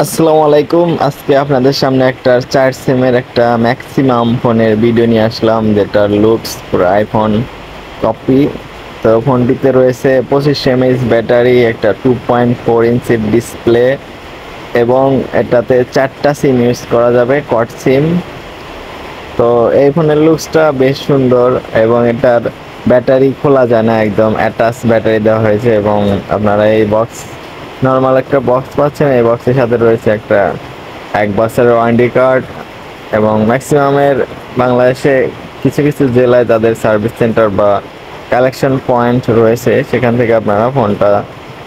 আসসালামু আলাইকুম। আজকে আপনাদের সামনে একটা 4 সিমের একটা ম্যাক্সিমাম ফোনের ভিডিও নিয়ে আসলাম, যেটার লুকস পুরো আইফোন কপি। তো ফোনটিতে রয়েছে 25 mAh ব্যাটারি, একটা 2.4 ইঞ্চির ডিসপ্লে এবং এটাতে 4টা সিম ইউজ করা যাবে, কট সিম। তো এই ফোনের লুকসটা বেশ সুন্দর এবং এটার ব্যাটারি খোলা যায় না, একদম অ্যাটাচ ব্যাটারি দেওয়া হয়েছে। এবং আপনারা এই বক্স, নর্মাল একটা বক্স পাচ্ছেন, এই বক্সের সাথে রয়েছে একটা 1 বছরের ওয়ারেন্টি কার্ড। এবং ম্যাক্সিমামের বাংলাদেশে কিছু কিছু জেলায় তাদের সার্ভিস সেন্টার বা কালেকশন পয়েন্ট রয়েছে, সেখান থেকে আপনারা ফোনটা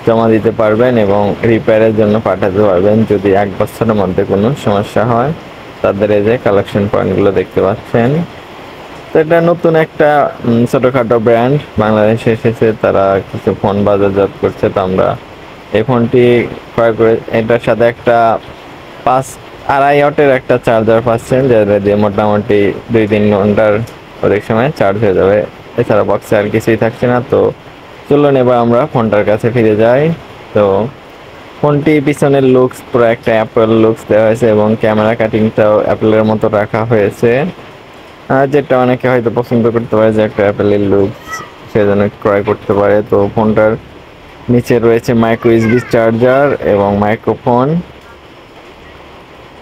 জমা দিতে পারবেন এবং রিপেয়ারের জন্য পাঠাতে পারবেন যদি 1 বছরের মধ্যে কোনো সমস্যা হয়। তাদের এই যে কালেকশন পয়েন্টগুলো দেখতে পাচ্ছেন। তো এটা নতুন একটা ছোটখাটো ব্র্যান্ড বাংলাদেশে এসেছে, তারা কিছু ফোন বাজারজাত করছে। তো আমরা এই ফোনটি ক্রয় করে এটার সাথে একটা 5.5 ওয়াটের একটা চার্জার পাচ্ছেন, যেটা দিয়ে মোটামুটি 2-3 ঘন্টার অধিক সময় চার্জ হয়ে যাবে। এছাড়া বক্সে আর কিছুই থাকছে না। তো চলুন এবার আমরা ফোনটার কাছে ফিরে যাই। তো ফোনটি পিছনের লুকস পুরো একটা অ্যাপেল লুকস দেওয়া হয়েছে এবং ক্যামেরা কাটিংটাও অ্যাপেলের মতো রাখা হয়েছে, যেটা অনেকে হয়তো পছন্দ করতে পারে যে একটা অ্যাপেলের লুকস সেজন্য ক্রয় করতে পারে। তো ফোনটার নিচে রয়েছে মাইক্রো ইউএসবি চার্জার এবং মাইক্রোফোন।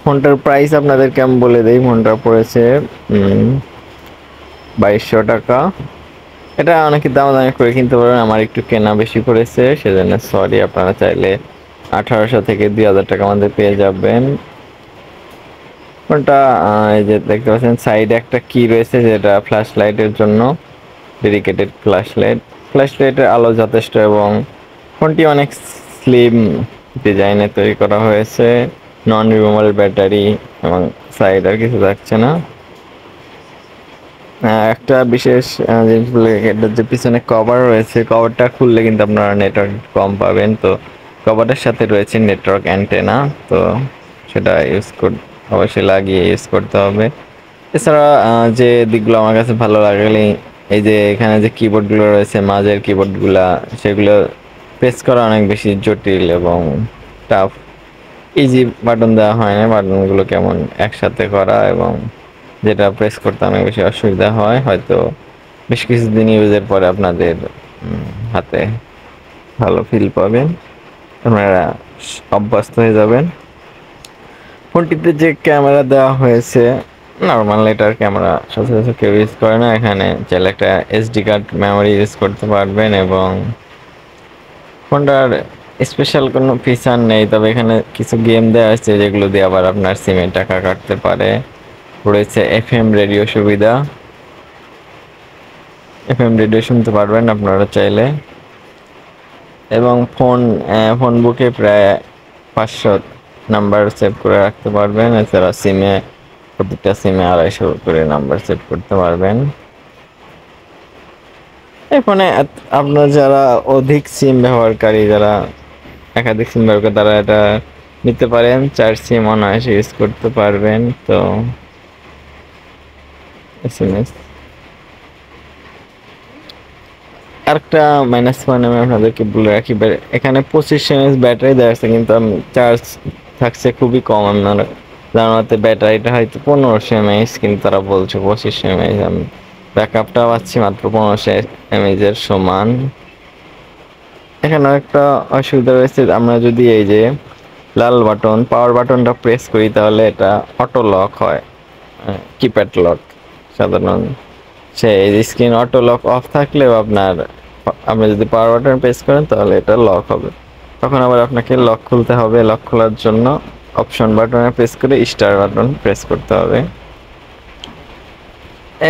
ফোনটার প্রাইস আপনাদেরকে আমি বলে দিই, ফোনটা পড়েছে 2200 টাকা। এটা অনেকে দামাদামি করে কিনতে পারবেন, আমার একটু কেনা বেশি পড়েছে সেজন্য সরি। আপনারা চাইলে 1800 থেকে 2000 টাকার মধ্যে পেয়ে যাবেন ফোনটা। এই যে দেখতে পাচ্ছেন সাইডে একটা কি রয়েছে, যেটা ফ্ল্যাশ লাইটের জন্য ডেডিকেটেড ফ্ল্যাশ লাইট। ফ্ল্যাশ লাইটের আলো যথেষ্ট এবং ফোনটি অনেক স্লিম ডিজাইনে তৈরি করা হয়েছে। নন রিমুভেবল ব্যাটারি এবং সাইড আর কিছু থাকছে না। একটা বিশেষ জিনিস বলে, এটার যে পিছনে কভার রয়েছে, কভারটা খুললে কিন্তু আপনারা নেটওয়ার্ক কম পাবেন। তো কভারের সাথে রয়েছে নেটওয়ার্ক অ্যান্টেনা, তো সেটা অবশ্যই লাগিয়ে ইউজ করতে হবে। এছাড়া যে দিকগুলো আমার কাছে ভালো লাগলে, এই যে এখানে যে কিবোর্ডগুলো রয়েছে, মাঝের কিবোর্ডগুলা, সেগুলো প্রেস করা অনেক বেশি জটিল এবং টাফ। ইজি বাটন দেওয়া হয় না, বাটনগুলো কেমন একসাথে করা এবং যেটা প্রেস করতে অনেক বেশি অসুবিধা হয়। হয়তো বেশ কিছুদিন ইউজের পরে আপনাদের হাতে ভালো ফিল পাবেন, আপনারা অভ্যস্ত হয়ে যাবেন। ফোনটিতে যে ক্যামেরা দেওয়া হয়েছে, নর্মাল এটার ক্যামেরা সচরাচর কেউ ইউজ করে না। এখানে চাইলে একটা এসডি কার্ড মেমোরি ইউজ করতে পারবেন এবং ফোনটার স্পেশাল কোনো ফিচার নেই, তবে এখানে কিছু গেম দেওয়া আছে যেগুলো দিয়ে আবার আপনার সিমে টাকা কাটতে পারে। রয়েছে এফএম রেডিও সুবিধা, এফএম রেডিও শুনতে পারবেন আপনারা চাইলে। এবং ফোন বুকে প্রায় 500 নাম্বার সেভ করে রাখতে পারবেন। এছাড়া প্রতিটা সিমে 250 করে নাম্বার সেভ করতে পারবেন। এই ফোনে আপনার যারা অধিক সিম ব্যবহারকারী, যারা একাধিক সিম ব্যবহার করে, তারা এটা নিতে পারেন। 4 সিম অনায়াসে ইউজ করতে পারবেন। তো এসএমএস আরেকটা মাইনাস পয়েন্ট আমি আপনাদেরকে বলে রাখি, এখানে 25 mAh ব্যাটারি দেওয়া আছে, কিন্তু চার্জ থাকছে খুবই কম। আপনার জানাতে ব্যাটারিটা হয়তো 1500 mAh, কিন্তু তারা বলছে 25 mAh। আমি ব্যাকআপটা পাচ্ছি মাত্র 1500 mAh এর সমান। এখানে একটা অসুবিধা রয়েছে, আমরা যদি এই যে লাল বাটন পাওয়ার বাটনটা প্রেস করি তাহলে এটা অটো লক হয়, কিপ্যাড লক সাধারণ। সেই স্ক্রিন অটো লক অফ থাকলেও আপনি যদি পাওয়ার বাটন প্রেস করেন তাহলে এটা লক হবে। তখন আবার আপনাকে লক খুলতে হবে। লক খোলার জন্য অপশন বাটনে প্রেস করে স্টার বাটন প্রেস করতে হবে।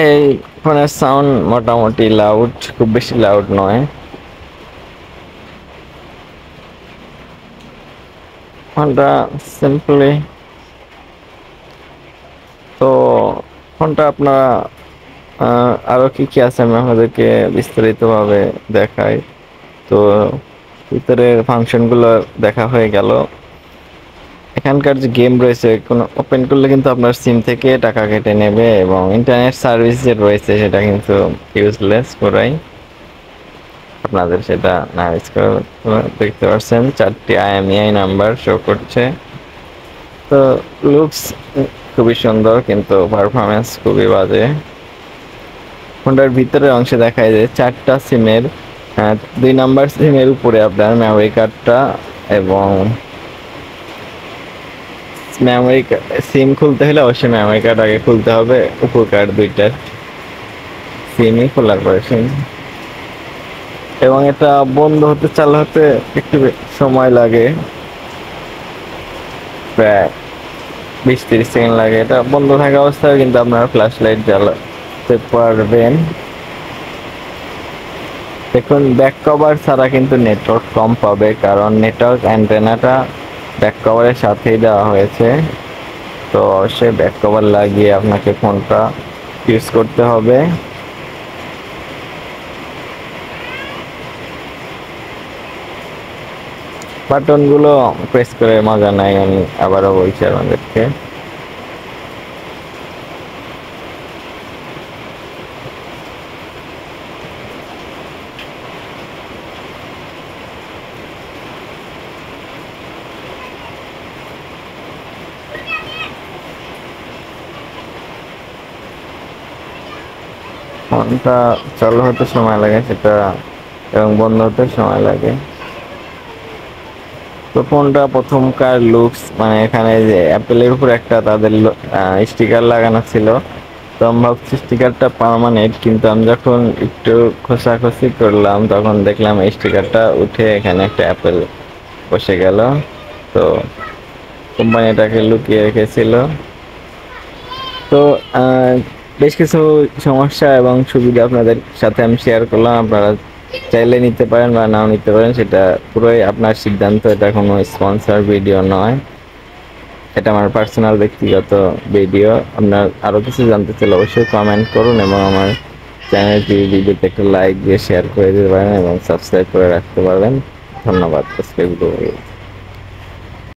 এই ফোনের সাউন্ড মোটামুটি লাউড, খুব বেশি লাউড নয়। ফোনটা সিম্পলি, তো ফোনটা আপনারা আরো কি কি আছে আমি আপনাদেরকে বিস্তারিতভাবে দেখাই। তো ভিতরের ফাংশনগুলো দেখা হয়ে গেল। এখানকার যে গেম রয়েছে, কোনো ওপেন করলে কিন্তু আপনার সিম থেকে টাকা কেটে নেবে এবং ইন্টারনেট সার্ভিস যে রয়েছে সেটা কিন্তু ইউজলেস পুরাই। আপনাদের সেটা না ইউজ করে দেখতে পাচ্ছেন 4টি আইএমইআই নাম্বার শো করছে। তো লুকস খুবই সুন্দর কিন্তু পারফরমেন্স খুবই বাজে। ফোনটার ভিতরের অংশে দেখা যায় 4টা সিমের, 2 নাম্বার সিমের উপরে আপনার মেমোরি কার্ডটা, এবং মেমোরি সিম খুলতে হলে অবশ্যই মেমোরি কার্ড আগে খুলতে হবে, উপর কার্ড 2টার সিমই খোলার পরে সিম। এবং এটা বন্ধ হতে চালু হতে একটু সময় লাগে, প্রায় 20-30 সেকেন্ড লাগে। এটা বন্ধ থাকা অবস্থায় কিন্তু আপনারা ফ্ল্যাশ লাইট জ্বালাতে পারবেন। দেখুন ব্যাক কভার ছাড়া কিন্তু নেটওয়ার্ক কম পাবে, কারণ নেটওয়ার্ক অ্যান্টেনাটা ব্যাক কভারের সাথেই দেওয়া হয়েছে। তো অবশ্যই ব্যাক কভার লাগিয়ে আপনাকে ফোনটা ইউজ করতে হবে। বাটনগুলো প্রেস করে মজা নাই, আমি আবারও বলছি আপনাদেরকে। ফোনটা চালু হতে সময় লাগে সেটা, এবং বন্ধ হতে সময় লাগে। তো ফোনটা প্রথমকার লুকস, মানে এখানে যে অ্যাপেলের উপর একটা তাদের স্টিকার লাগানো ছিল, তো আমি ভাবছি স্টিকারটা পার্মানেন্ট, কিন্তু আমি যখন একটু খোঁচাখুচি করলাম তখন দেখলাম এই স্টিকারটা উঠে এখানে একটা অ্যাপেল বসে গেল। তো কোম্পানিটাকে লুকিয়ে রেখেছিল। তো বেশ কিছু সমস্যা এবং সুবিধা আপনাদের সাথে আমি শেয়ার করলাম। আপনারা চাইলে নিতে পারেন বা নাও নিতে পারেন, সেটা পুরোই আপনার সিদ্ধান্ত। এটা কোনো স্পন্সর ভিডিও নয়, এটা আমার পার্সোনাল ব্যক্তিগত ভিডিও। আপনার আরও কিছু জানতে চাইলে অবশ্যই কমেন্ট করুন, এবং আমার চ্যানেলটি ভিডিওতে একটা লাইক দিয়ে শেয়ার করে দিতে পারেন এবং সাবস্ক্রাইব করে রাখতে পারবেন। ধন্যবাদ আজকে ভিডিও।